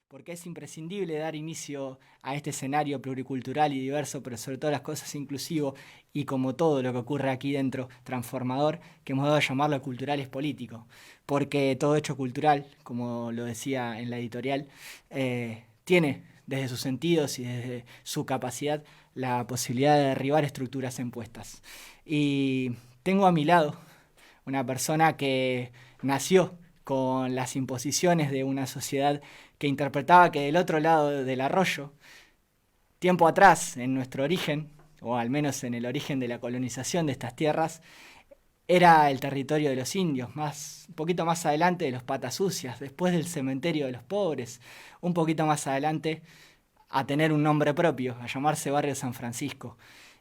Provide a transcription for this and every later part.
porque es imprescindible dar inicio a este escenario pluricultural y diverso, pero sobre todo las cosas inclusivo y como todo lo que ocurre aquí dentro, transformador, que hemos dado a llamarlo cultural es político, porque todo hecho cultural, como lo decía en la editorial, tiene desde sus sentidos y desde su capacidad la posibilidad de derribar estructuras impuestas. Y tengo a mi lado una persona que nació con las imposiciones de una sociedad que interpretaba que del otro lado del arroyo, tiempo atrás, en nuestro origen, o al menos en el origen de la colonización de estas tierras, era el territorio de los indios, un poquito más adelante de los patas sucias, después del cementerio de los pobres, un poquito más adelante a tener un nombre propio, a llamarse Barrio San Francisco.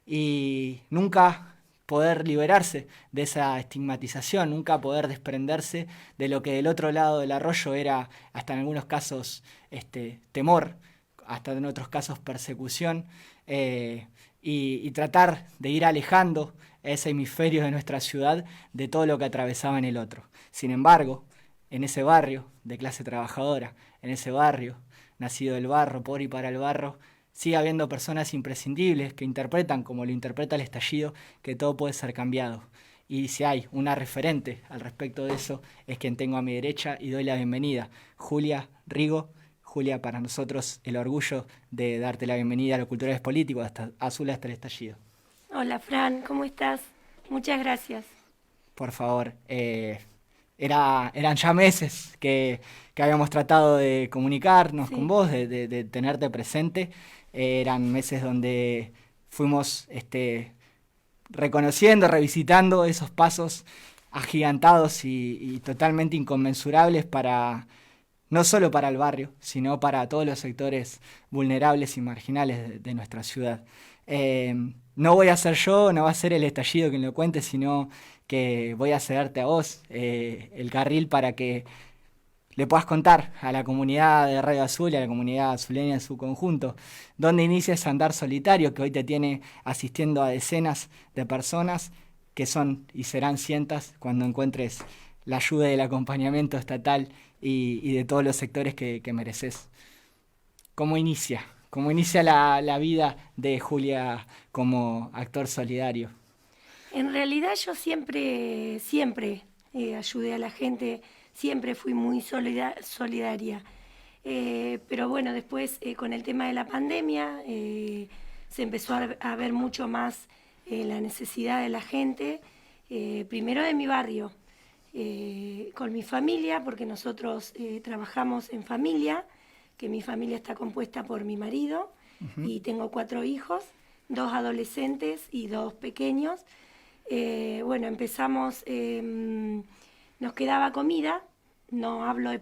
Y nunca poder liberarse de esa estigmatización, nunca poder desprenderse de lo que del otro lado del arroyo era, hasta en algunos casos, temor, hasta en otros casos persecución, y tratar de ir alejando ese hemisferio de nuestra ciudad de todo lo que atravesaba en el otro. Sin embargo, en ese barrio de clase trabajadora, en ese barrio nacido del barro, por y para el barro, sigue habiendo personas imprescindibles que interpretan, como lo interpreta el estallido, que todo puede ser cambiado. Y si hay una referente al respecto de eso, es quien tengo a mi derecha y doy la bienvenida, Julia Rigo. Julia, para nosotros el orgullo de darte la bienvenida a los culturales políticos, hasta Azul hasta el estallido. Hola Fran, ¿cómo estás? Muchas gracias. Por favor, eran ya meses que habíamos tratado de comunicarnos con Sí, vos, de tenerte presente. Eran meses donde fuimos reconociendo, revisitando esos pasos agigantados y totalmente inconmensurables para no solo para el barrio, sino para todos los sectores vulnerables y marginales de nuestra ciudad. No voy a ser yo, no va a ser el estallido quien lo cuente, sino que voy a cederte a vos el carril para que le puedas contar a la comunidad de Radio Azul y a la comunidad azuleña en su conjunto, dónde inicia ese andar solitario que hoy te tiene asistiendo a decenas de personas que son y serán cientos cuando encuentres la ayuda y el acompañamiento estatal y de todos los sectores que mereces. ¿Cómo inicia? ¿Cómo inicia la vida de Julia como actor solidario? en realidad yo siempre ayudé a la gente, siempre fui muy solidaria. Pero bueno, después con el tema de la pandemia se empezó a ver mucho más la necesidad de la gente, primero de mi barrio, con mi familia, porque nosotros trabajamos en familia, que mi familia está compuesta por mi marido y tengo 4 hijos, 2 adolescentes y 2 pequeños. Bueno, empezamos, nos quedaba comida, no hablo de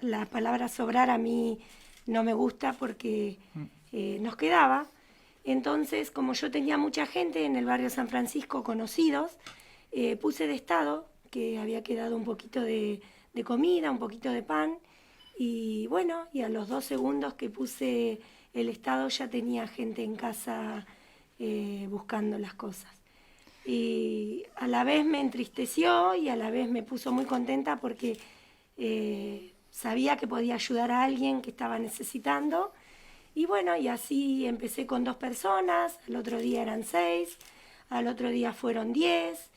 la palabra sobrar a mí no me gusta porque nos quedaba. Entonces, como yo tenía mucha gente en el barrio San Francisco, conocidos, puse de estado que había quedado un poquito de comida, un poquito de pan, y bueno, y a los 2 segundos que puse el estado ya tenía gente en casa buscando las cosas. Y a la vez me entristeció y a la vez me puso muy contenta porque sabía que podía ayudar a alguien que estaba necesitando. Y bueno, y así empecé con 2 personas, al otro día eran 6, al otro día fueron 10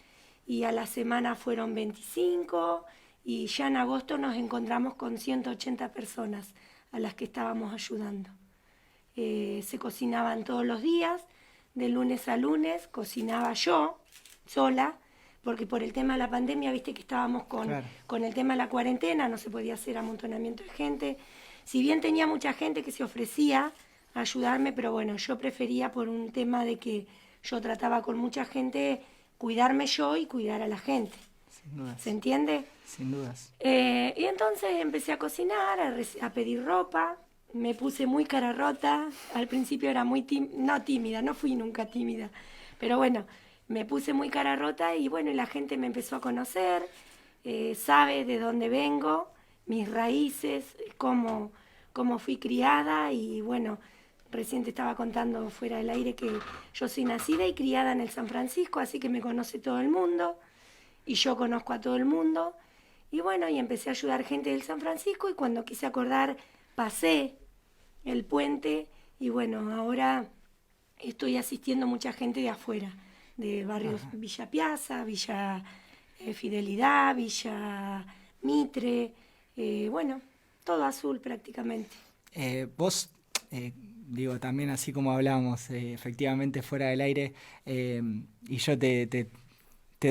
y a la semana fueron 25 y ya en agosto nos encontramos con 180 personas a las que estábamos ayudando. Se cocinaban todos los días, de lunes a lunes, cocinaba yo sola, porque por el tema de la pandemia, viste que estábamos Claro. con el tema de la cuarentena, no se podía hacer amontonamiento de gente. Si bien tenía mucha gente que se ofrecía a ayudarme, pero bueno, yo prefería por un tema de que yo trataba con mucha gente, cuidarme yo y cuidar a la gente. Sin ¿Se dudas, entiende? sin dudas. Y entonces empecé a cocinar, a pedir ropa, me puse muy cara rota, al principio era muy no tímida, no fui nunca tímida, pero bueno, me puse muy cara rota y bueno, y la gente me empezó a conocer, sabe de dónde vengo, mis raíces, cómo fui criada y bueno, recién te estaba contando fuera del aire que yo soy nacida y criada en el San Francisco, así que me conoce todo el mundo y yo conozco a todo el mundo. Y bueno, y empecé a ayudar gente del San Francisco y cuando quise acordar pasé el puente y bueno, ahora estoy asistiendo mucha gente de afuera, de barrios Villa Piazza, Villa Fidelidad, Villa Mitre, bueno, todo azul prácticamente. Vos, digo, también así como hablábamos, efectivamente fuera del aire, y yo te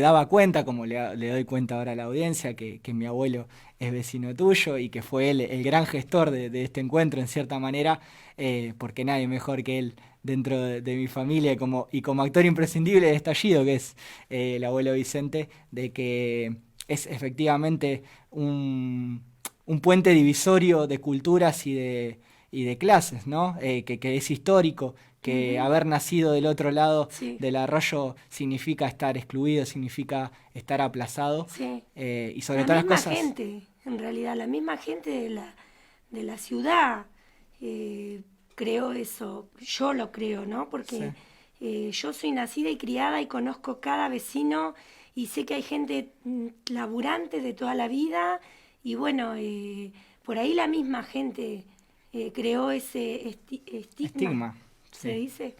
daba cuenta, como le doy cuenta ahora a la audiencia, que mi abuelo es vecino tuyo y que fue él el gran gestor de este encuentro en cierta manera, porque nadie mejor que él dentro de mi familia y como actor imprescindible de Estallido, que es el abuelo Vicente, de que es efectivamente un puente divisorio de culturas y de clases, ¿no? Que es histórico, que haber nacido del otro lado Sí, del arroyo significa estar excluido, significa estar aplazado, sí. y sobre La todas las misma cosas... gente, en realidad, la misma gente de la ciudad creó eso. Yo lo creo, ¿no? Sí. Porque yo soy nacida y criada y conozco cada vecino y sé que hay gente laburante de toda la vida y bueno, por ahí la misma gente creó ese estigma, Estigma, se sí. dice.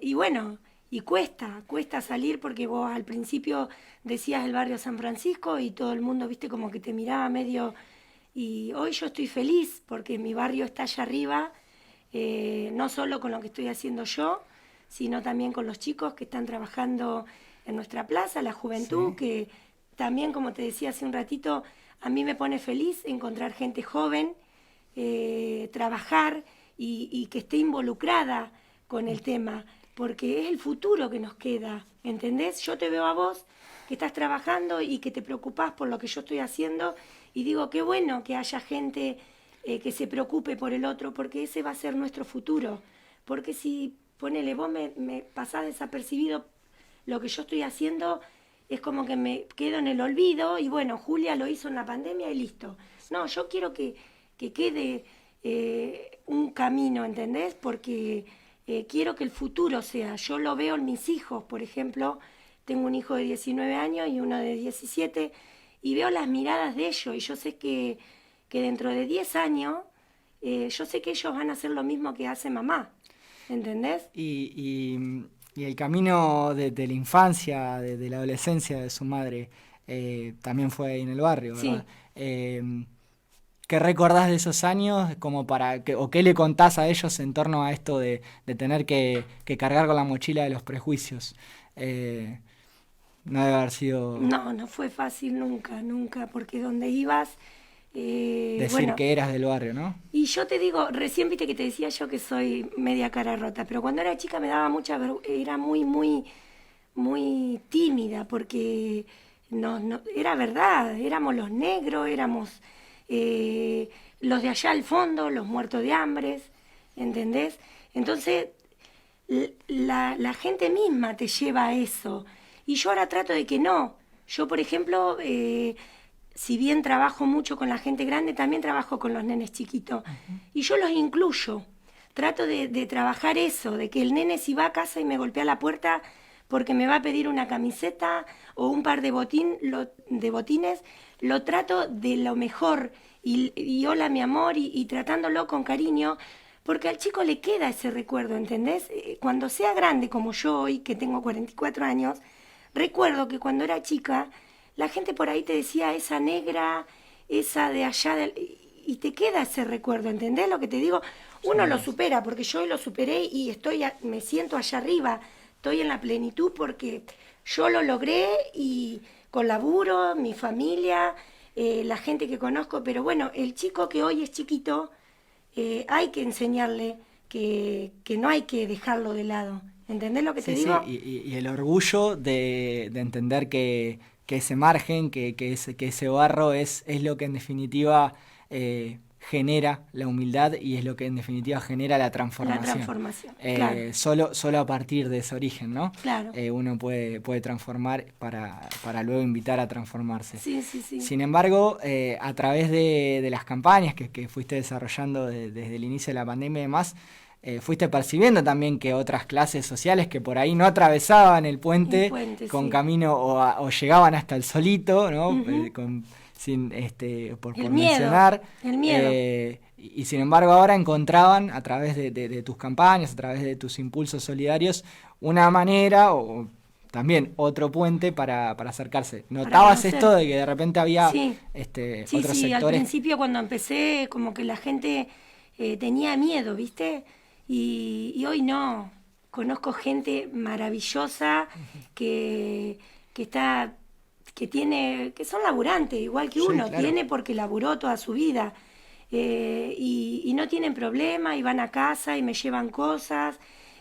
Y bueno, y cuesta salir porque vos al principio decías el barrio San Francisco y todo el mundo, viste, como que te miraba medio... Y hoy yo estoy feliz porque mi barrio está allá arriba, no solo con lo que estoy haciendo yo, sino también con los chicos que están trabajando en nuestra plaza, la juventud, Sí. que también, como te decía hace un ratito, a mí me pone feliz encontrar gente joven, trabajar y que esté involucrada con el tema, porque es el futuro que nos queda, ¿entendés? Yo te veo a vos que estás trabajando y que te preocupás por lo que yo estoy haciendo y digo, qué bueno que haya gente que se preocupe por el otro, porque ese va a ser nuestro futuro. Porque si, ponele, vos me pasás desapercibido lo que yo estoy haciendo, es como que me quedo en el olvido y bueno, Julia lo hizo en la pandemia y listo. No, yo quiero que quede un camino, ¿entendés? Porque quiero que el futuro sea, yo lo veo en mis hijos, por ejemplo, tengo un hijo de 19 años y uno de 17 y veo las miradas de ellos y yo sé que dentro de 10 años, yo sé que ellos van a hacer lo mismo que hace mamá, ¿entendés? Y el camino de la infancia, de la adolescencia de su madre, también fue ahí en el barrio, ¿verdad? Sí. ¿Qué recordás de esos años como o qué le contás a ellos en torno a esto de tener que cargar con la mochila de los prejuicios? Eh, no debe haber sido No, no fue fácil nunca, nunca, porque donde ibas, decir bueno, que eras del barrio, ¿no? y yo te digo, recién viste que te decía yo que soy media cara rota, pero cuando era chica me daba mucha vergüenza, era muy tímida, porque no, era verdad, éramos los negros, éramos los de allá al fondo, los muertos de hambre, ¿entendés? Entonces, la gente misma te lleva a eso. Y yo ahora trato de que no. Yo, por ejemplo, si bien trabajo mucho con la gente grande, también trabajo con los nenes chiquitos. Y yo los incluyo. Trato de trabajar eso, de que el nene si va a casa y me golpea la puerta porque me va a pedir una camiseta o un par de botines, lo trato de lo mejor y hola mi amor y tratándolo con cariño, porque al chico le queda ese recuerdo, ¿entendés? Cuando sea grande como yo hoy, que tengo 44 años, recuerdo que cuando era chica, la gente por ahí te decía esa negra, esa de allá, y te queda ese recuerdo, ¿entendés lo que te digo? Uno lo Sí. supera, porque yo hoy lo superé y me siento allá arriba, estoy en la plenitud porque yo lo logré y con laburo, mi familia, la gente que conozco, pero bueno, el chico que hoy es chiquito, hay que enseñarle que no hay que dejarlo de lado. ¿Entendés lo que te Sí, sí, digo? y el orgullo de entender que ese margen, que ese barro es lo que en definitiva genera la humildad y es lo que en definitiva genera la La transformación. transformación, claro, Solo a partir de ese origen, ¿no? claro. Uno puede transformar para luego invitar a transformarse. Sí, sí, sí. Sin embargo, a través de las campañas que fuiste desarrollando desde el inicio de la pandemia y demás, fuiste percibiendo también que otras clases sociales que por ahí no atravesaban el El puente puente, con sí. camino o llegaban hasta el solito, ¿no? Ujú. El miedo, mencionar. el miedo. Y sin embargo ahora encontraban a través de tus campañas, a través de tus impulsos solidarios, una manera o también otro puente para acercarse. ¿Notabas esto de que de repente había sí. otros Sí, sectores? al principio cuando empecé como que la gente tenía miedo, ¿viste? Y hoy no. Conozco gente maravillosa que está, que son laburantes, igual que Sí, uno, claro. tiene porque laburó toda su vida. Y no tienen problema y van a casa y me llevan cosas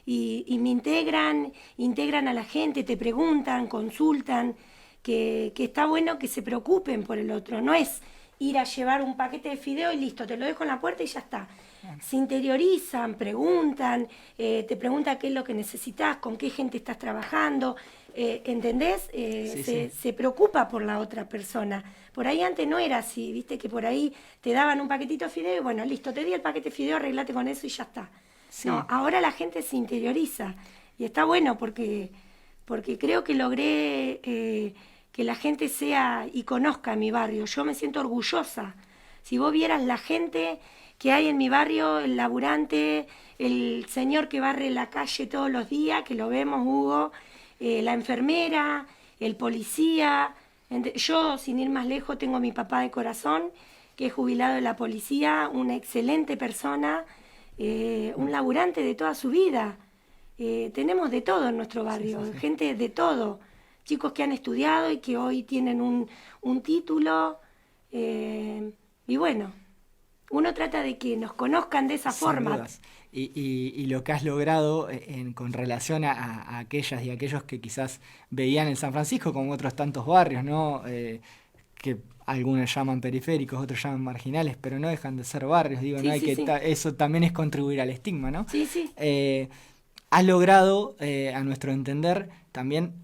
y me integran a la gente, te preguntan, consultan, que está bueno que se preocupen por el otro, no es ir a llevar un paquete de fideo y listo, te lo dejo en la puerta y ya está. Se interiorizan, preguntan, te preguntan qué es lo que necesitas, con qué gente estás trabajando, ¿entendés? Se preocupa por la otra persona. Por ahí antes no era así, viste que por ahí te daban un paquetito de fideo y bueno, listo, te di el paquete de fideo, arreglate con eso y ya está. Sí. No, ahora la gente se interioriza y está bueno porque creo que logré que la gente sea y conozca mi barrio. Yo me siento orgullosa. Si vos vieras la gente que hay en mi barrio, el laburante, el señor que barre la calle todos los días, que lo vemos, Hugo, la enfermera, el policía. Yo, sin ir más lejos, tengo a mi papá de corazón, que es jubilado de la policía, una excelente persona, un laburante de toda su vida. Tenemos de todo en nuestro barrio, Sí. gente de todo, chicos que han estudiado y que hoy tienen un título, y bueno, uno trata de que nos conozcan de esa Sin forma. dudas. Y lo que has logrado con relación a aquellas y aquellos que quizás veían en San Francisco como otros tantos barrios, ¿no? Que algunos llaman periféricos, otros llaman marginales, pero no dejan de ser barrios, digo, Sí, no hay sí, que sí. eso también es contribuir al estigma, ¿no? Sí, sí. Has logrado, a nuestro entender, también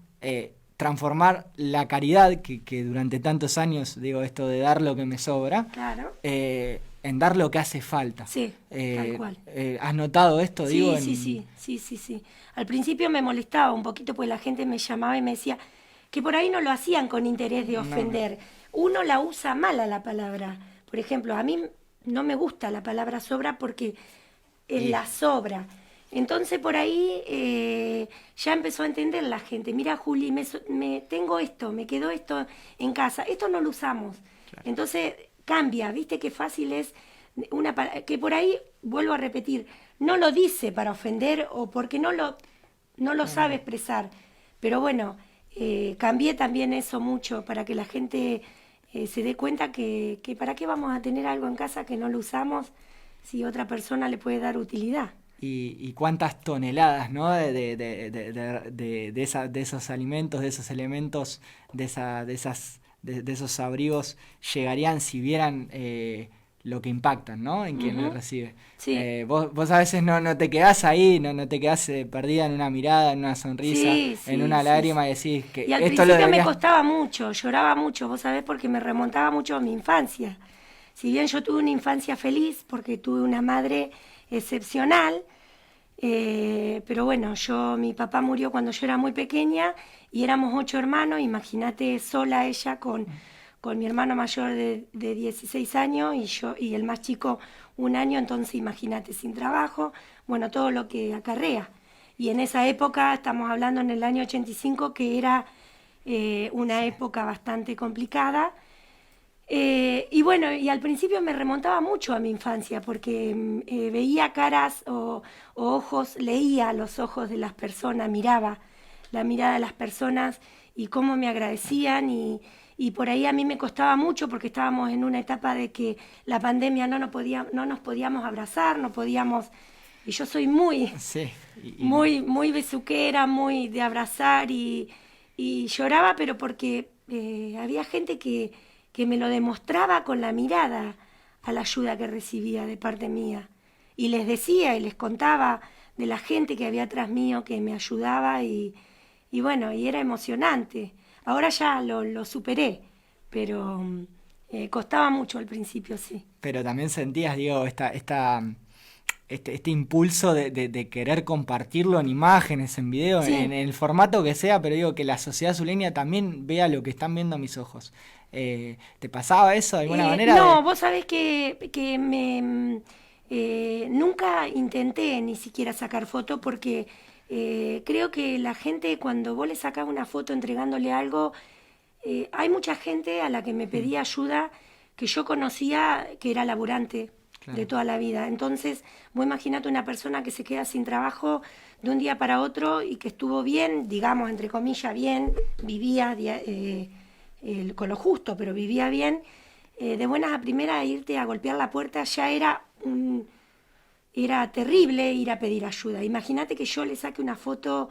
transformar la caridad, que durante tantos años, digo, esto de dar lo que me sobra, Claro. en dar lo que hace falta. Sí, tal cual. ¿Has notado esto? Sí, Digo, sí. Al principio me molestaba un poquito porque la gente me llamaba y me decía que por ahí no lo hacían con interés de ofender. Uno la usa mal a la palabra. Por ejemplo, a mí no me gusta la palabra sobra porque es la sobra. Entonces por ahí ya empezó a entender la gente. Mira, Juli, tengo esto, me quedó esto en casa. Esto no lo usamos. Claro. Entonces cambia, ¿viste qué fácil es? Que por ahí, vuelvo a repetir, no lo dice para ofender o porque no lo sabe expresar. Pero bueno, cambié también eso mucho para que la gente se dé cuenta que para qué vamos a tener algo en casa que no lo usamos si otra persona le puede dar utilidad. Y cuántas toneladas, ¿no? de esos alimentos, de esos elementos, de esos abrigos llegarían si vieran lo que impactan, ¿no? En quien lo recibe. Sí. Vos a veces no te quedás ahí, no te quedás perdida en una mirada, en una sonrisa, en una lágrima y decís que y al esto principio lo deberías... me costaba mucho, lloraba mucho, vos sabés, porque me remontaba mucho a mi infancia. Si bien yo tuve una infancia feliz, porque tuve una madre excepcional, pero bueno, mi papá murió cuando yo era muy pequeña y éramos 8 hermanos, imagínate sola ella con mi hermano mayor de 16 años y el más chico 1 año, entonces imagínate sin trabajo, bueno, todo lo que acarrea. Y en esa época, estamos hablando en el año 85, que era una época bastante complicada. Y bueno, y al principio me remontaba mucho a mi infancia porque veía caras o ojos, leía los ojos de las personas, miraba la mirada de las personas y cómo me agradecían y por ahí a mí me costaba mucho porque estábamos en una etapa de que la pandemia no nos podíamos abrazar, no podíamos... Y yo soy muy besuquera, muy de abrazar y lloraba, pero porque había gente que me lo demostraba con la mirada a la ayuda que recibía de parte mía. Y les decía y les contaba de la gente que había atrás mío que me ayudaba y bueno, y era emocionante. Ahora ya lo superé, pero costaba mucho al principio, sí. Pero también sentías, digo, este impulso de querer compartirlo en imágenes, en video, Sí. en el formato que sea, pero digo que la sociedad zuleña también vea lo que están viendo mis ojos. ¿Te pasaba eso de alguna manera? No, vos sabés que nunca intenté ni siquiera sacar foto porque creo que la gente cuando vos le sacás una foto entregándole algo, hay mucha gente a la que me pedía ayuda que yo conocía que era laburante de Claro. toda la vida. Entonces, vos imaginate una persona que se queda sin trabajo de un día para otro y que estuvo bien, digamos, entre comillas, bien, vivía con lo justo, pero vivía bien, de buenas a primeras irte a golpear la puerta ya era terrible ir a pedir ayuda. Imagínate que yo le saque una foto,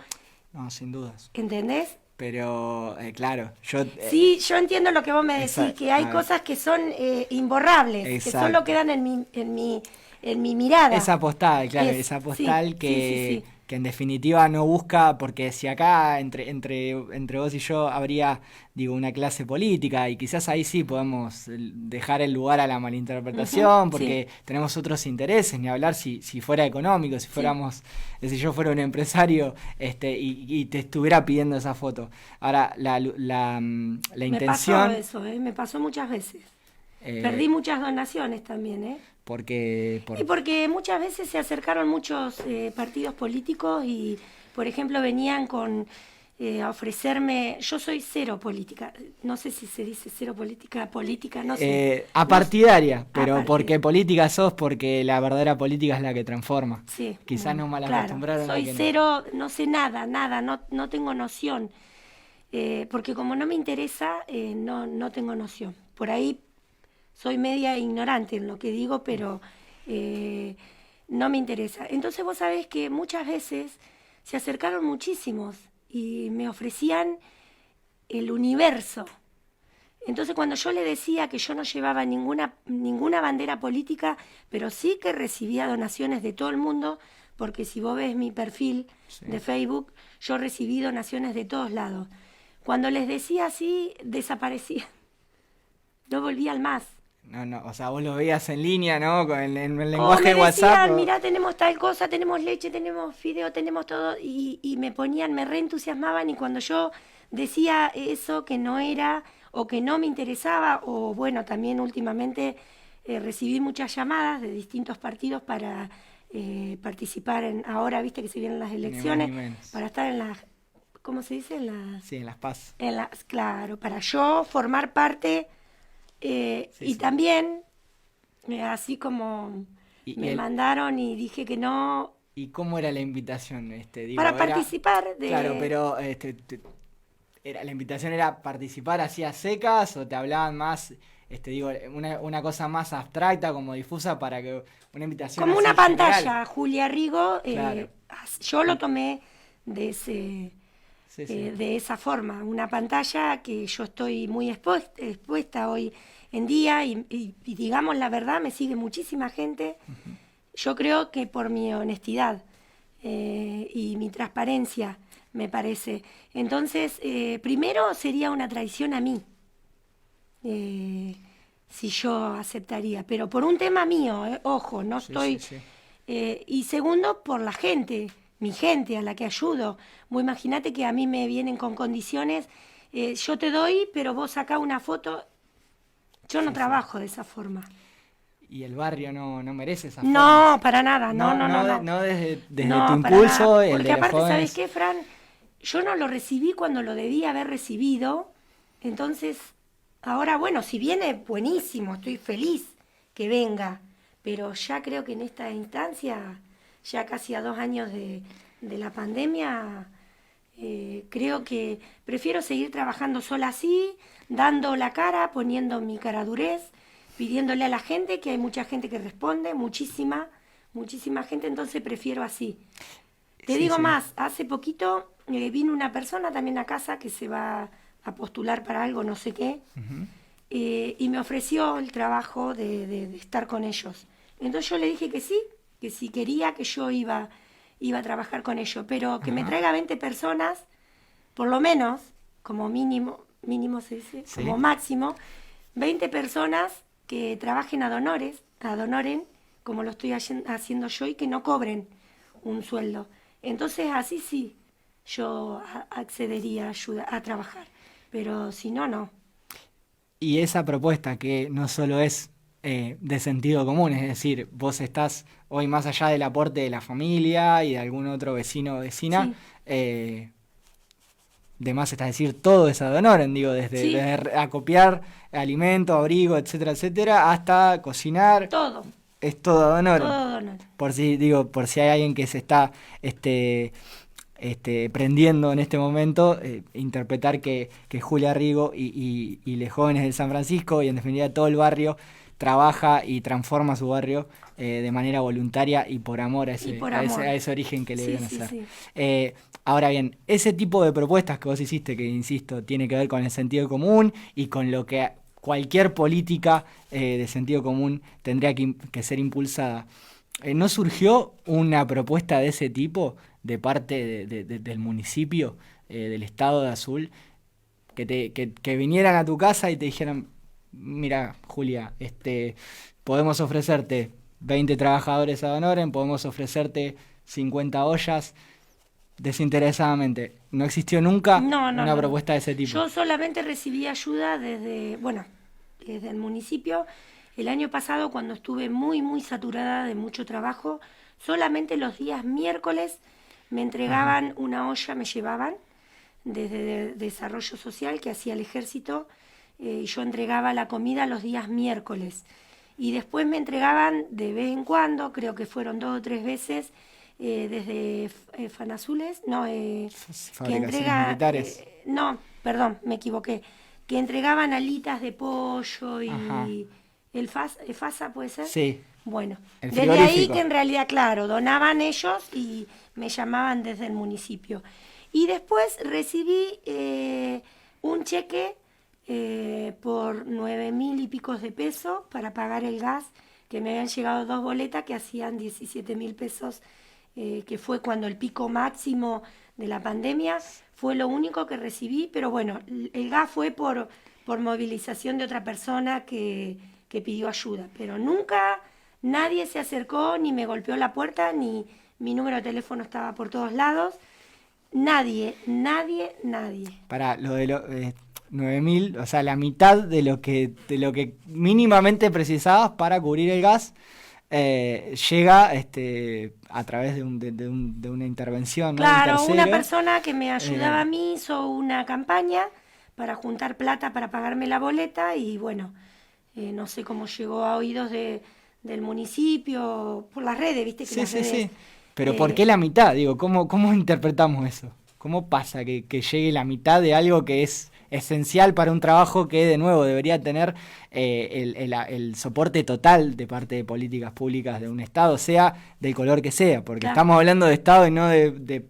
No, sin dudas. ¿entendés? Pero, claro, yo... Sí, yo entiendo lo que vos me decís, que hay a ver, cosas que son imborrables, que solo exacto. quedan en mi mirada. Esa postal, claro, esa Sí, postal sí, sí, sí. que en definitiva no busca, porque si acá entre vos y yo habría, digo, una clase política, y quizás ahí sí podemos dejar el lugar a la Ujú, malinterpretación, sí, porque tenemos otros intereses, ni hablar si fuera económico, si sí. fuéramos, si yo fuera un empresario, y te estuviera pidiendo esa foto. Ahora, la Me pasó intención, eso, me pasó muchas veces. Perdí eh, muchas donaciones también, ¿eh? porque, Y porque muchas veces se acercaron muchos partidos políticos y, por ejemplo, venían a ofrecerme, yo soy cero política, no sé si se dice cero política, no sé. No, apartidaria, pero aparte, porque política sos, porque la verdadera política es la que transforma. sí, Quizás bueno, nos mal claro, acostumbraron a soy que no. cero, no sé nada, nada, no tengo noción, porque como no me interesa, no tengo noción. Por ahí soy media ignorante en lo que digo, pero eh, no me interesa. Entonces vos sabés que muchas veces se acercaron muchísimos y me ofrecían el universo. Entonces cuando yo le decía que yo no llevaba ninguna bandera política, pero sí que recibía donaciones de todo el mundo, porque si vos ves mi perfil Sí. de Facebook, yo recibí donaciones de todos lados. Cuando les decía así, desaparecían, no volvían más. No, no, o sea, vos lo veías en línea, ¿no? En el O lenguaje me de WhatsApp. decían, mirá, tenemos tal cosa, tenemos leche, tenemos fideo, tenemos todo, y me ponían, me reentusiasmaban, y cuando yo decía eso que no era, o que no me interesaba, o bueno, también últimamente recibí muchas llamadas de distintos partidos para participar ahora viste que se vienen las Ni más ni elecciones, menos. para estar en las, ¿cómo se dice? Sí, en Las Paz. Claro, para yo formar parte, Sí, y sí. también así como Y me mandaron y dije que no, ¿y cómo era la invitación? para Digo, era. participar Claro, de... pero la invitación era participar así a secas o te hablaban más, digo, una cosa más abstracta, como difusa, para que una invitación Como así una general. pantalla, Julia Rigo, Claro. yo lo Y, tomé de ese, sí, sí. de esa forma, una pantalla que yo estoy muy expuesta hoy en día y digamos la verdad, me sigue muchísima gente. Yo creo que por mi honestidad y mi transparencia, me parece. Entonces, primero sería una traición a mí, eh, si yo aceptaría, pero por un tema mío, ojo, no Sí, sí, estoy... sí. y segundo, por la gente, mi gente a la que ayudo. Vos imaginate que a mí me vienen con condiciones, yo te doy, pero vos sacá una foto, yo no Sí, sí. trabajo de esa forma. Y el barrio no merece esas No, formas. para nada, no, No, no, no, no, no. no desde tu No, para nada. impulso, el Porque de los aparte, ¿sabes jóvenes. qué, Fran? Yo no lo recibí cuando lo debía haber recibido. Entonces, ahora, bueno, si viene, buenísimo, estoy feliz que venga. Pero ya creo que en esta instancia, ya casi a 2 años de la pandemia, creo que prefiero seguir trabajando sola así, dando la cara, poniendo mi caradurez, pidiéndole a la gente, que hay mucha gente que responde, muchísima, muchísima gente, entonces prefiero así. Te Sí, digo sí. más, hace poquito vino una persona también a casa que se va a postular para algo, no sé qué, Ujú. y me ofreció el trabajo de estar con ellos. Entonces yo le dije que si quería que yo iba a trabajar con ellos, pero que me Ajá. traiga 20 personas, por lo menos, como mínimo, mínimo se dice, como Sí. máximo, 20 personas que trabajen ad honorem, como lo estoy haciendo yo, y que no cobren un sueldo. Entonces así sí, yo accedería a ayuda a trabajar, pero si no, no. Y esa propuesta que no solo es de sentido común, es decir, vos estás hoy más allá del aporte de la familia y de algún otro vecino o vecina, Sí, de más está decir, todo es ad honorem, digo, sí, desde acopiar alimento, abrigo, etcétera, etcétera, hasta cocinar, todo, es todo ad honorem. todo honor. Por si hay alguien que se está este, prendiendo en este momento, interpretar que Julia Rigo y los jóvenes de San Francisco y en definitiva todo el barrio trabaja y transforma su barrio de manera voluntaria y por amor a Y ese, por a ese, amor. a ese origen que le Sí, deben sí, hacer. sí. Ahora bien, ese tipo de propuestas que vos hiciste, que insisto, tiene que ver con el sentido común y con lo que cualquier política de sentido común tendría que ser impulsada. ¿No surgió una propuesta de ese tipo de parte del municipio, del estado de Azul, que vinieran a tu casa y te dijeran, mira, Julia, podemos ofrecerte 20 trabajadores ad honorem, podemos ofrecerte 50 ollas desinteresadamente? ¿No existió nunca No, no, una no, no. propuesta de ese tipo? Yo solamente recibí ayuda desde, bueno, desde el municipio. El año pasado, cuando estuve muy, muy saturada de mucho trabajo, solamente los días miércoles me Ajá. entregaban una olla, me llevaban desde desarrollo social que hacía el ejército, y yo entregaba la comida los días miércoles. Y después me entregaban de vez en cuando, creo que fueron 2 o 3 veces, desde Fanazules, no, que Fabricaciones entrega, militares. no, perdón, me equivoqué, que entregaban alitas de pollo Ajá. y FASA puede ser. Sí, Bueno, el desde ahí que frigorífico. en realidad, claro, donaban ellos y me llamaban desde el municipio. Y después recibí un cheque por 9.000 y pico de pesos para pagar el gas, que me habían llegado 2 boletas que hacían 17.000 pesos, que fue cuando el pico máximo de la pandemia, fue lo único que recibí, pero bueno, el gas fue por movilización de otra persona que pidió ayuda, pero nunca nadie se acercó ni me golpeó la puerta, ni mi número de teléfono estaba por todos lados. Nadie, nadie, nadie. Para lo de 9.000, o sea, la mitad de lo que mínimamente precisabas para cubrir el gas, llega a través de una intervención, ¿no? De un Claro, una tercero. persona que me ayudaba eh, a mí hizo una campaña para juntar plata para pagarme la boleta y bueno, no sé cómo llegó a oídos del municipio, por las redes, viste que sí, las sí, redes... sí. Pero ¿por qué eh, la mitad? Digo, ¿cómo interpretamos eso? ¿Cómo pasa que llegue la mitad de algo que es esencial para un trabajo que, de nuevo, debería tener el soporte total de parte de políticas públicas de un Estado, sea del color que sea? Porque claro. estamos hablando de Estado y no de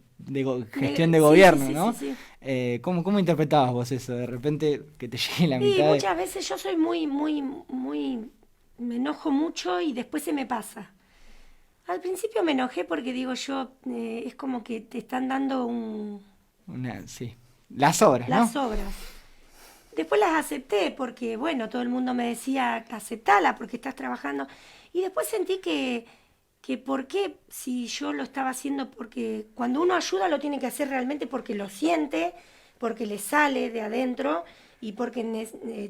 gestión de Sí, sí, gobierno, sí, sí, ¿no? sí. ¿Cómo interpretabas vos eso? De repente que te llegue la Y mitad de... muchas veces yo soy muy, muy, muy... Me enojo mucho y después se me pasa. Al principio me enojé porque digo yo, es como que te están dando Sí, las obras, ¿no? las obras. Después las acepté porque, bueno, todo el mundo me decía, aceptala porque estás trabajando. Y después sentí que por qué si yo lo estaba haciendo, porque cuando uno ayuda lo tiene que hacer realmente porque lo siente, porque le sale de adentro y porque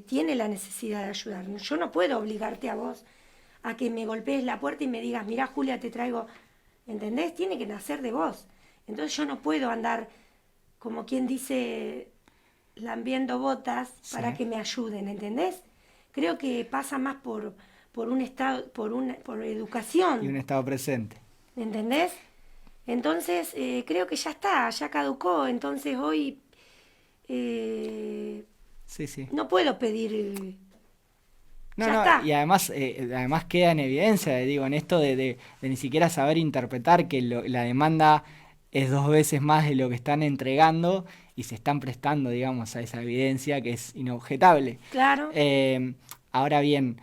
tiene la necesidad de ayudar. Yo no puedo obligarte a vos a que me golpees la puerta y me digas, mira Julia, te traigo, ¿entendés? Tiene que nacer de vos. Entonces yo no puedo andar, como quien dice, lambiendo botas Sí. para que me ayuden, ¿entendés? Creo que pasa más por un estado, por Y un educación, Estado presente. ¿entendés? Entonces creo que ya está, ya caducó, entonces hoy eh, Sí, sí. no puedo pedir, No, ya no, está, y además queda en evidencia, digo, en esto de ni siquiera saber interpretar que la demanda es 2 veces más de lo que están entregando y se están prestando, digamos, a esa evidencia que es inobjetable. claro, Eh, Ahora bien,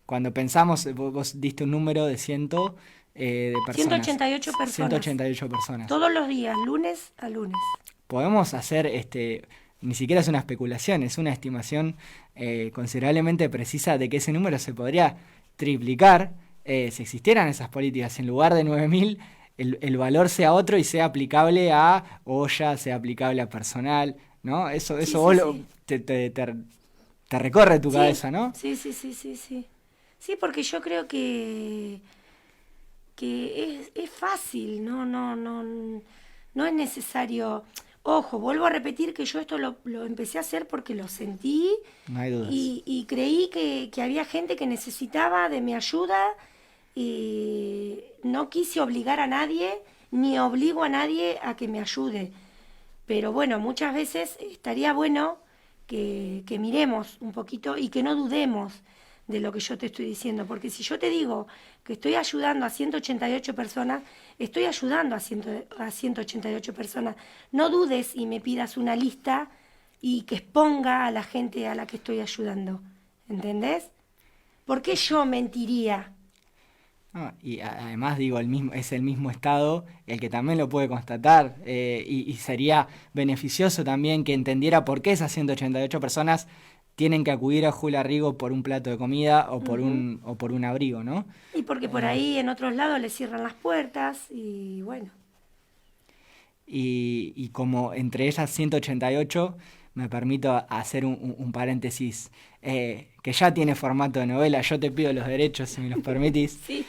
cuando pensamos, vos diste un número de 100 de personas, 188 personas, 188 personas. todos los días, lunes a lunes. Podemos hacer, ni siquiera es una especulación, es una estimación considerablemente precisa de que ese número se podría triplicar si existieran esas políticas. En lugar de 9.000, el valor sea otro y sea aplicable a olla, sea aplicable a personal. ¿no? Eso Sí, vos sí, sí. te recorre tu Sí, cabeza, ¿no? sí, sí, sí, sí, sí. Sí, porque yo creo que es fácil, no es necesario. Ojo, vuelvo a repetir que yo esto lo empecé a hacer porque lo sentí No hay dudas. y creí que había gente que necesitaba de mi ayuda y no quise obligar a nadie, ni obligo a nadie a que me ayude. Pero bueno, muchas veces estaría bueno que miremos un poquito y que no dudemos de lo que yo te estoy diciendo, porque si yo te digo que estoy ayudando a 188 personas, estoy ayudando a 188 personas. No dudes y me pidas una lista y que exponga a la gente a la que estoy ayudando. ¿Entendés? ¿Por qué yo mentiría? No, y además digo, es el mismo Estado el que también lo puede constatar, y sería beneficioso también que entendiera por qué esas 188 personas tienen que acudir a Julia Rigo por un plato de comida Ujú. o por un abrigo, ¿no? Y porque por Eh, ahí en otros lados le cierran las puertas y bueno. y como entre esas 188 me permito hacer un paréntesis, que ya tiene formato de novela. Yo te pido los derechos si me los permitís, Sí.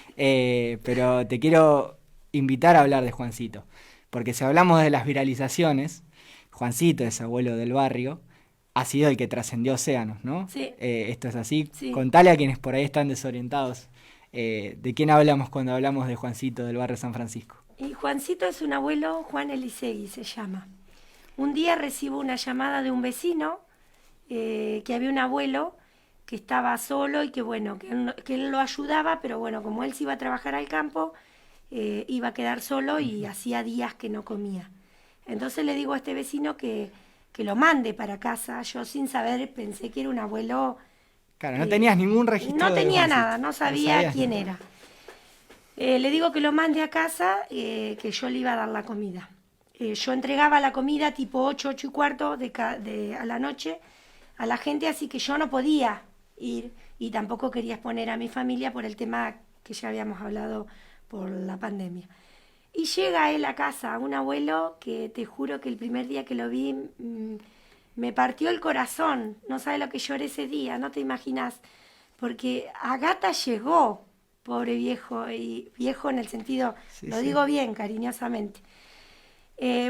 pero te quiero invitar a hablar de Juancito, porque si hablamos de las viralizaciones, Juancito, ese abuelo del barrio, ha sido el que trascendió océanos, ¿no? Sí, Esto es así. sí. Contale a quienes por ahí están desorientados, de quién hablamos cuando hablamos de Juancito del barrio San Francisco. Y Juancito es un abuelo, Juan Elisegui se llama. Un día recibo una llamada de un vecino que había un abuelo que estaba solo y que bueno, que él lo ayudaba, pero bueno, como él se iba a trabajar al campo, iba a quedar solo y hacía días que no comía. Entonces le digo a este vecino que lo mande para casa. Yo sin saber pensé que era un abuelo Claro, no que tenías ningún registro no de tenía Juancito. nada, no No sabía sabías quién nada. era. Le digo que lo mande a casa, que yo le iba a dar la comida. Yo entregaba la comida tipo 8, 8 y cuarto a la noche a la gente, así que yo no podía ir y tampoco quería exponer a mi familia por el tema que ya habíamos hablado por la pandemia. Y llega él a casa, un abuelo que te juro que el primer día que lo vi me partió el corazón. No sabes lo que lloré ese día, no te imaginas. Porque Agata llegó, pobre viejo, y viejo en el sentido, Sí, lo sí. digo bien, cariñosamente.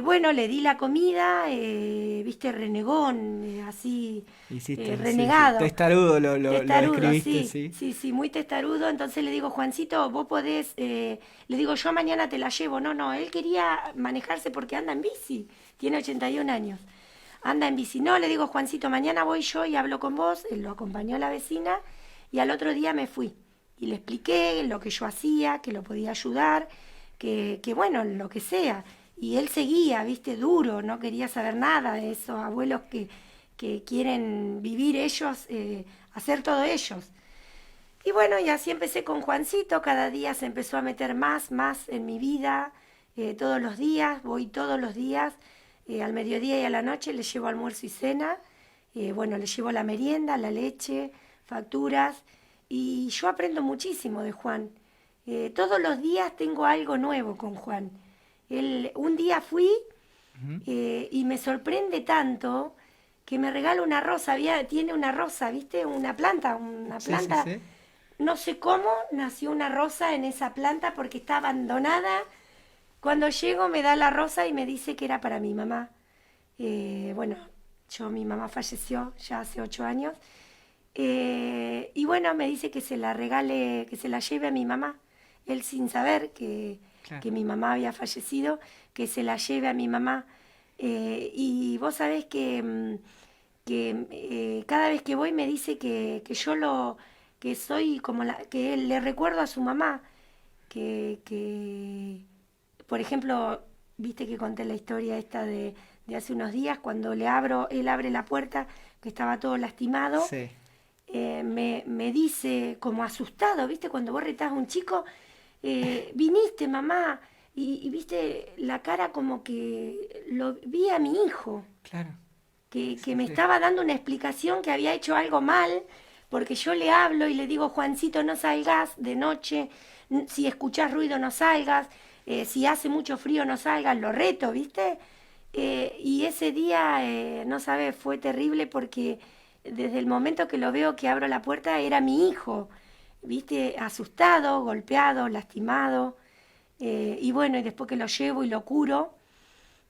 Bueno, le di la comida, viste, renegón, así, Hiciste, sí, sí. renegado. Testarudo lo Testarudo, describiste, sí, sí. sí, sí, muy testarudo. Entonces le digo, Juancito, vos podés, le digo, yo mañana te la llevo. No, no, él quería manejarse porque anda en bici, tiene 81 años. Anda en bici. No, le digo, Juancito, mañana voy yo y hablo con vos. Él lo acompañó la vecina y al otro día me fui. Y le expliqué lo que yo hacía, que lo podía ayudar, que bueno, lo que sea. Y él seguía, viste, duro, no quería saber nada de esos abuelos que quieren vivir ellos, hacer todo ellos. Y bueno, y así empecé con Juancito, cada día se empezó a meter más en mi vida, todos los días, voy todos los días, al mediodía y a la noche le llevo almuerzo y cena, bueno, le llevo la merienda, la leche, facturas, y yo aprendo muchísimo de Juan. Todos los días tengo algo nuevo con Juan. Un día fui Ujú. y me sorprende tanto que me regala una rosa, tiene una rosa, ¿viste? Una Sí, sí, planta. sí. No sé cómo nació una rosa en esa planta porque está abandonada. Cuando llego me da la rosa y me dice que era para mi mamá. Bueno, mi mamá falleció ya hace 8 años. Y bueno, me dice que se la regale, que se la lleve a mi mamá. Él sin saber Claro. que mi mamá había fallecido, que se la lleve a mi mamá. Y vos sabés que cada vez que voy me dice que yo que soy como que él le recuerdo a su mamá, que por ejemplo, viste que conté la historia esta de hace unos días, cuando él abre la puerta, que estaba todo lastimado, Sí. me dice como asustado, viste, cuando vos retás a un chico, viniste mamá, y viste la cara como que lo vi a mi hijo Claro. que Sí, me sí. estaba dando una explicación que había hecho algo mal, porque yo le hablo y le digo, Juancito, no salgas de noche, si escuchás ruido no salgas, si hace mucho frío no salgas, lo reto, ¿viste? Y ese día, no sabes, fue terrible porque desde el momento que lo veo que abro la puerta era mi hijo, viste, asustado, golpeado, lastimado. Y bueno, y después que lo llevo y lo curo,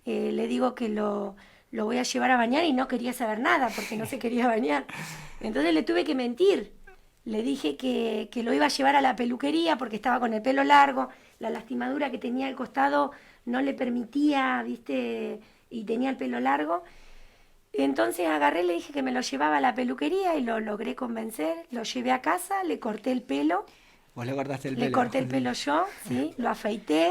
le digo que lo voy a llevar a bañar y no quería saber nada porque no se quería bañar. Entonces le tuve que mentir. Le dije que lo iba a llevar a la peluquería porque estaba con el pelo largo, la lastimadura que tenía al costado no le permitía, ¿viste? Y tenía el pelo largo. Entonces agarré, le dije que me lo llevaba a la peluquería y lo logré convencer. Lo llevé a casa, le corté el pelo, Vos le cortaste el le pelo, corté el Juancito. pelo yo, ¿sí? Lo afeité,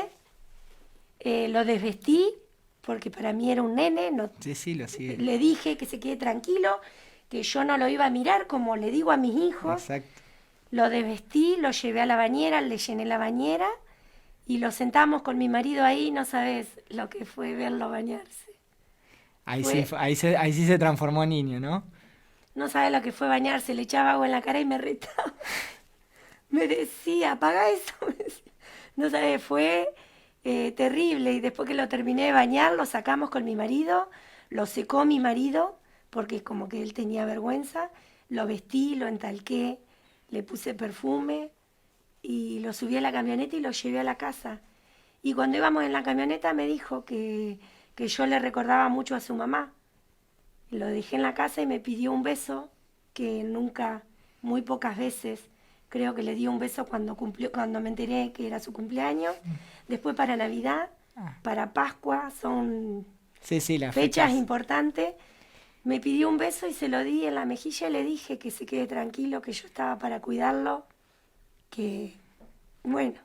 lo desvestí porque para mí era un nene. No, Sí, sí, lo sigue. le dije que se quede tranquilo, que yo no lo iba a mirar como le digo a mis hijos. Exacto. Lo desvestí, lo llevé a la bañera, le llené la bañera y lo sentamos con mi marido ahí. No sabes lo que fue verlo bañarse. Ahí sí, Fue, ahí sí se transformó en niño, ¿no? no sabes lo que fue bañarse, le echaba agua en la cara y me retaba. Me decía, apaga eso. Me decía. No sabes, fue terrible. Y después que lo terminé de bañar, lo sacamos con mi marido, lo secó mi marido, porque como que él tenía vergüenza. Lo vestí, lo entalqué, le puse perfume y lo subí a la camioneta y lo llevé a la casa. Y cuando íbamos en la camioneta me dijo que yo le recordaba mucho a su mamá. Lo dejé en la casa y me pidió un beso que nunca, muy pocas veces, creo que le di un beso cuando cumplió, cuando me enteré que era su cumpleaños. Después para Navidad, Ah, para Pascua, son sí, sí, las fechas fechas. importantes. Me pidió un beso y se lo di en la mejilla y le dije que se quede tranquilo, que yo estaba para cuidarlo, que bueno,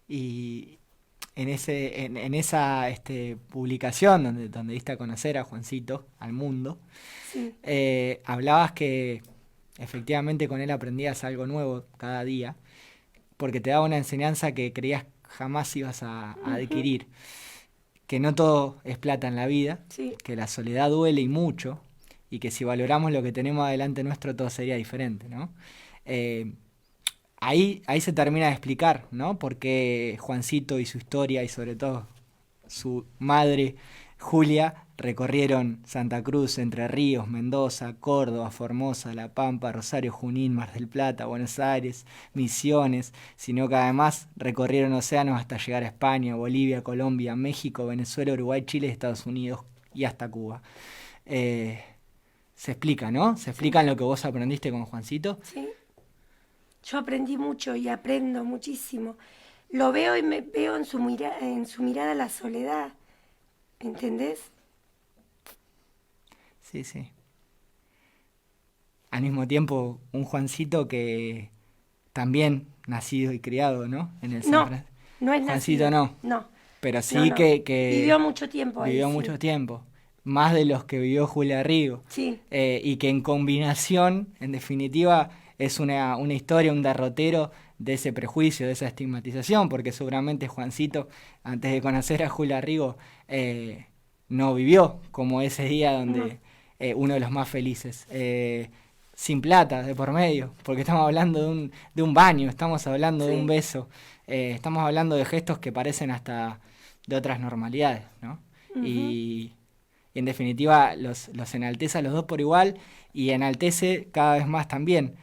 Y en esa publicación donde diste a conocer a Juancito, al mundo, sí. hablabas que efectivamente con él aprendías algo nuevo cada día, porque te daba una enseñanza que creías jamás ibas a Ujú, adquirir, que no todo es plata en la vida, sí, que la soledad duele y mucho, y que si valoramos lo que tenemos adelante nuestro todo sería diferente, ¿no? Eh, ahí se termina de explicar, ¿no? Por qué Juancito y su historia y sobre todo su madre Julia recorrieron Santa Cruz, Entre Ríos, Mendoza, Córdoba, Formosa, La Pampa, Rosario, Junín, Mar del Plata, Buenos Aires, Misiones, sino que además recorrieron océanos hasta llegar a España, Bolivia, Colombia, México, Venezuela, Uruguay, Chile, Estados Unidos y hasta Cuba. Eh, se explica, ¿no? Se sí, explica en lo que vos aprendiste con Juancito. sí. Yo aprendí mucho y aprendo muchísimo. Lo veo y me veo en su mirada la soledad, ¿entendés? Sí, sí. Al mismo tiempo, un Juancito que también nacido y criado, ¿no? En el San No, Francisco. no es Juancito nacido, no, no, pero no, sí no. que Vivió mucho tiempo ahí, vivió sí, mucho tiempo, más de los que vivió Julia Rigo, sí, y que en combinación, en definitiva, es una historia, un derrotero de ese prejuicio, de esa estigmatización, porque seguramente Juancito, antes de conocer a Julia Rigo, no vivió como ese día no, donde uno de los más felices. Sin plata de por medio, porque estamos hablando de un baño, estamos hablando de un sí, beso, estamos hablando de gestos que parecen hasta de otras normalidades, ¿no? ujú, Y, y en definitiva los enaltece a los dos por igual y enaltece cada vez más también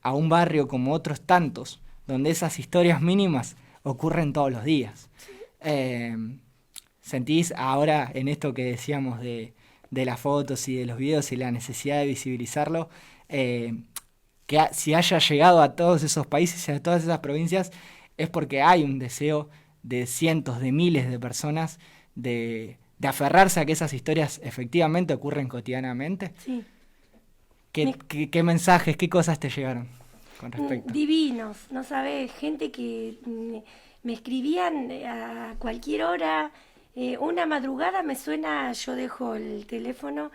a un barrio como otros tantos, donde esas historias mínimas ocurren todos los días. sí, Eh, ¿Sentís ahora en esto que decíamos de las fotos y de los videos y la necesidad de visibilizarlo, eh, si haya llegado a todos esos países y a todas esas provincias, es porque hay un deseo de cientos, de miles de personas de aferrarse a que esas historias efectivamente ocurren cotidianamente? sí. ¿Qué, Me- qué mensajes, qué cosas te llegaron con respecto? Divinos, no sabés, gente que me escribían a cualquier hora, una madrugada me suena, yo dejo el teléfono,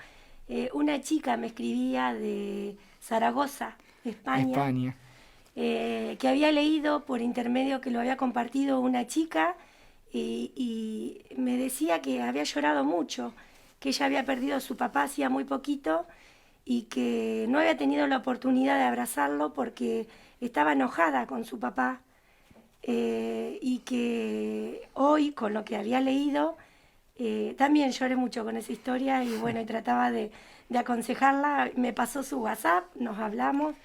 una chica me escribía de Zaragoza, España, España. que había leído por intermedio que lo había compartido una chica y me decía que había llorado mucho, que ella había perdido a su papá hacía muy poquito y que no había tenido la oportunidad de abrazarlo porque estaba enojada con su papá, y que hoy, con lo que había leído, También lloré mucho con esa historia y bueno, y trataba de aconsejarla. Me pasó su WhatsApp, nos hablamos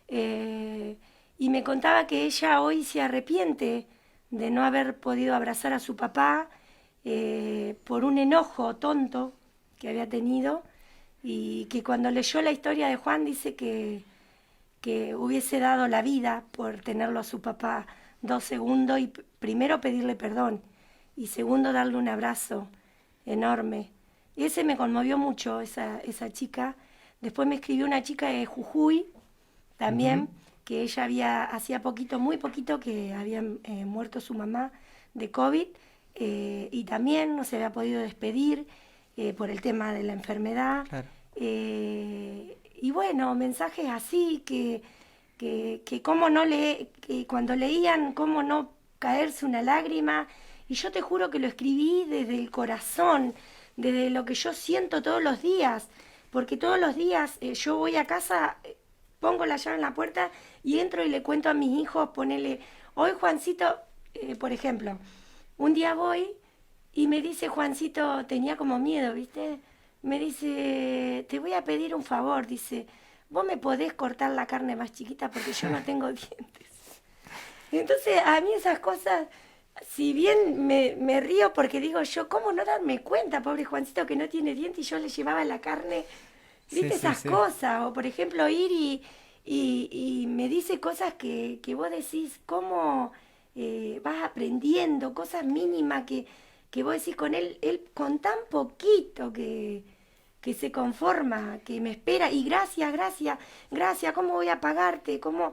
y me contaba que ella hoy se arrepiente de no haber podido abrazar a su papá por un enojo tonto que había tenido y que cuando leyó la historia de Juan dice que hubiese dado la vida por tenerlo a su papá 2 segundos y primero pedirle perdón y segundo darle un abrazo enorme. Y ese me conmovió mucho, esa chica. Después me escribió una chica de Jujuy también, que ella hacía poquito, muy poquito, que había muerto su mamá de COVID y también no se había podido despedir por el tema de la enfermedad. Claro. Y bueno, mensajes así que cómo no que cuando leían, cómo no caerse una lágrima. Y yo te juro que lo escribí desde el corazón, desde lo que yo siento todos los días, porque todos los días yo voy a casa, pongo la llave en la puerta y entro y le cuento a mis hijos, ponele, hoy Juancito, por ejemplo, un día voy y me dice Juancito, tenía como miedo, ¿viste? Me dice, te voy a pedir un favor, dice, vos me podés cortar la carne más chiquita porque yo no tengo dientes. Entonces a mí esas cosas, si bien me río porque digo yo, ¿cómo no darme cuenta, pobre Juancito que no tiene dientes y yo le llevaba la carne? ¿Viste esas cosas? O por ejemplo ir y me dice cosas que vos decís, ¿cómo vas aprendiendo? Cosas mínimas que vos decís con él con tan poquito que se conforma, que me espera, y gracias, gracias, gracias, ¿cómo voy a pagarte? ¿Cómo?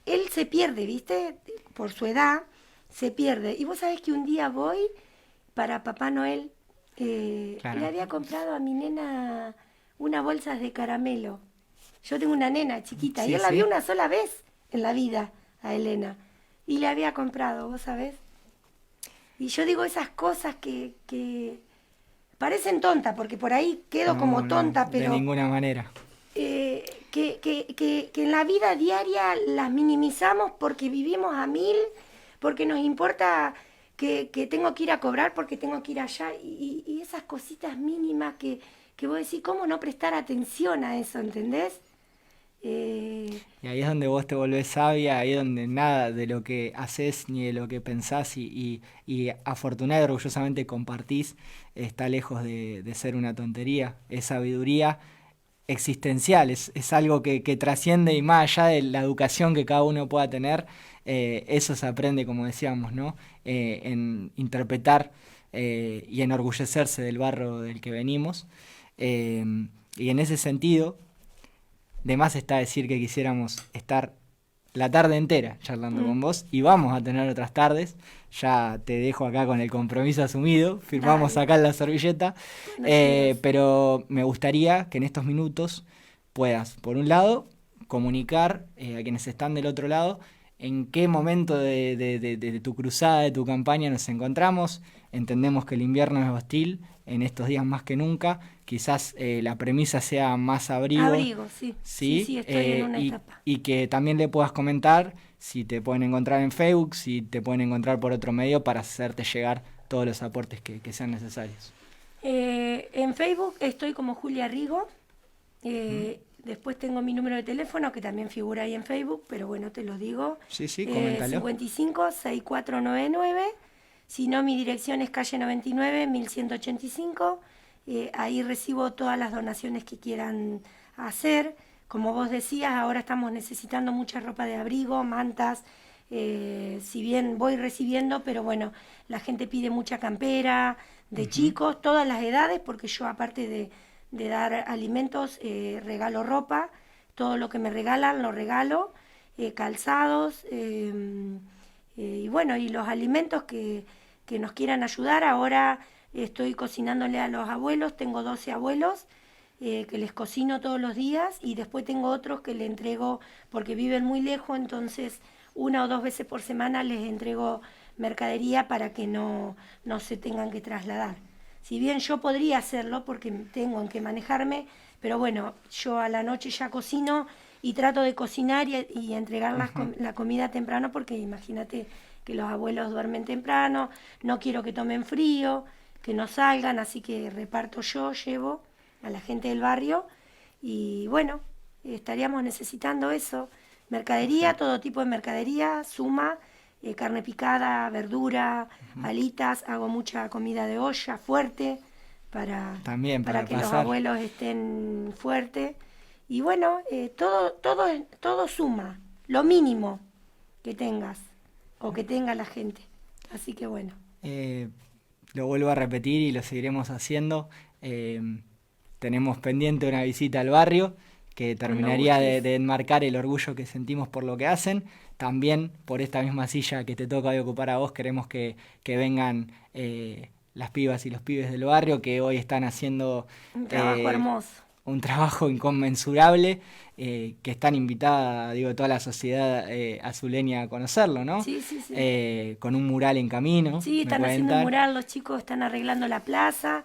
Él se pierde, ¿viste? Por su edad, se pierde. Y vos sabés que un día voy para Papá Noel, Claro. le había comprado a mi nena unas bolsas de caramelo. Yo tengo una nena chiquita, Sí, y él la sí. vio una sola vez en la vida, a Elena. Y le había comprado, ¿vos sabés? Y yo digo esas cosas que parecen tontas, porque por ahí quedo No, como no, tonta, de pero ninguna manera. que en la vida diaria las minimizamos porque vivimos a mil, porque nos importa que tengo que ir a cobrar, porque tengo que ir allá, y esas cositas mínimas que vos decís, ¿cómo no prestar atención a eso, ¿entendés? Y ahí es donde vos te volvés sabia, ahí es donde nada de lo que haces ni de lo que pensás y afortunadamente y orgullosamente compartís está lejos de ser una tontería. Es sabiduría existencial, es algo que trasciende y más allá de la educación que cada uno pueda tener, eso se aprende, como decíamos, ¿no? En interpretar y enorgullecerse del barro del que venimos. Eh, y en ese sentido, de más está decir que quisiéramos estar la tarde entera charlando Mm, con vos y vamos a tener otras tardes. Ya te dejo acá con el compromiso asumido, firmamos dale, acá en la servilleta, cuando quieras. pero me gustaría que en estos minutos puedas, por un lado, comunicar a quienes están del otro lado en qué momento de tu cruzada, de tu campaña nos encontramos. Entendemos que el invierno es hostil, en estos días más que nunca, quizás la premisa sea más abrigo, Abrigo, sí, sí, ¿sí? sí, estoy en una etapa. Y que también le puedas comentar si te pueden encontrar en Facebook, si te pueden encontrar por otro medio para hacerte llegar todos los aportes que sean necesarios. En Facebook estoy como Julia Rigo. ¿Mm? Después tengo mi número de teléfono que también figura ahí en Facebook, pero bueno, te lo digo. Sí, sí, coméntalo. 55-6499. Si no, mi dirección es calle 99, 1185. Ahí recibo todas las donaciones que quieran hacer. Como vos decías, ahora estamos necesitando mucha ropa de abrigo, mantas. Si bien voy recibiendo, pero bueno, la gente pide mucha campera, de Ujú. chicos, todas las edades, porque yo aparte de dar alimentos, regalo ropa, todo lo que me regalan lo regalo, calzados, y bueno, y los alimentos que nos quieran ayudar. Ahora estoy cocinándole a los abuelos, tengo 12 abuelos, que les cocino todos los días y después tengo otros que le entrego porque viven muy lejos, entonces 1 o 2 veces por semana les entrego mercadería para que no se tengan que trasladar. Si bien yo podría hacerlo porque tengo en que manejarme, pero bueno, yo a la noche ya cocino y trato de cocinar y entregar Ujú. la comida temprano porque imagínate que los abuelos duermen temprano, no quiero que tomen frío, que no salgan, así que reparto yo, llevo a la gente del barrio y bueno, estaríamos necesitando eso, mercadería, todo tipo de mercadería, suma, carne picada, verdura, alitas, hago mucha comida de olla fuerte También para que los pasar. abuelos estén fuertes. Y bueno, todo suma, lo mínimo que tengas o que tenga la gente. Así que bueno. Lo vuelvo a repetir y lo seguiremos haciendo. Tenemos pendiente una visita al barrio que terminaría de enmarcar el orgullo que sentimos por lo que hacen. También por esta misma silla que te toca hoy ocupar a vos, queremos que vengan las pibas y los pibes del barrio que hoy están haciendo un trabajo hermoso. Un trabajo inconmensurable, que están invitada, toda la sociedad azuleña a conocerlo, ¿no? Sí, sí, sí. Con un mural en camino. Sí, están haciendo un mural, los chicos están arreglando la plaza,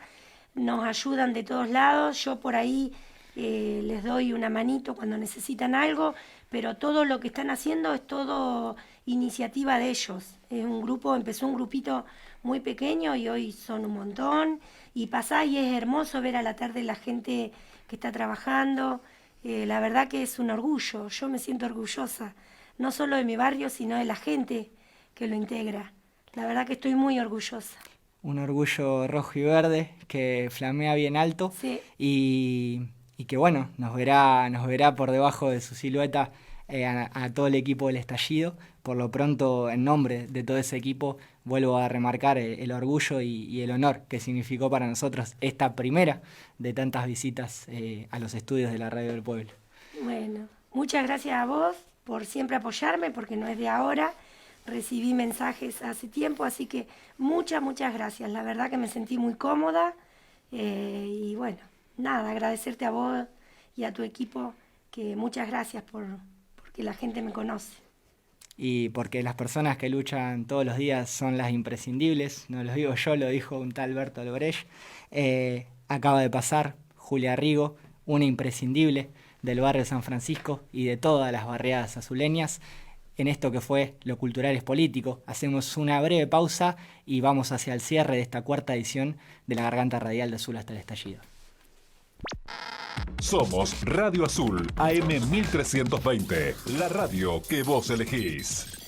nos ayudan de todos lados, yo por ahí les doy una manito cuando necesitan algo, pero todo lo que están haciendo es todo iniciativa de ellos. Es un grupo, empezó un grupito muy pequeño y hoy son un montón, y pasá y es hermoso ver a la tarde la gente que está trabajando. La verdad que es un orgullo, yo me siento orgullosa, no solo de mi barrio, sino de la gente que lo integra. La verdad que estoy muy orgullosa. Un orgullo rojo y verde que flamea bien alto. Sí. Y que bueno, nos verá por debajo de su silueta a todo el equipo del Estallido. Por lo pronto, en nombre de todo ese equipo, vuelvo a remarcar el orgullo y el honor que significó para nosotros esta primera de tantas visitas a los estudios de la Radio del Pueblo. Bueno, muchas gracias a vos por siempre apoyarme, porque no es de ahora. Recibí mensajes hace tiempo, así que muchas gracias. La verdad que me sentí muy cómoda y bueno, nada, agradecerte a vos y a tu equipo, que muchas gracias porque la gente me conoce. Y porque las personas que luchan todos los días son las imprescindibles, no lo digo yo, lo dijo un tal Bertolt Brecht. Acaba de pasar Julia Rigo, una imprescindible del barrio San Francisco y de todas las barriadas azuleñas, en esto que fue Lo Cultural es Político. Hacemos una breve pausa y vamos hacia el cierre de esta cuarta edición de La Garganta Radial de Azul hasta el Estallido. Somos Radio Azul, AM 1320, la radio que vos elegís.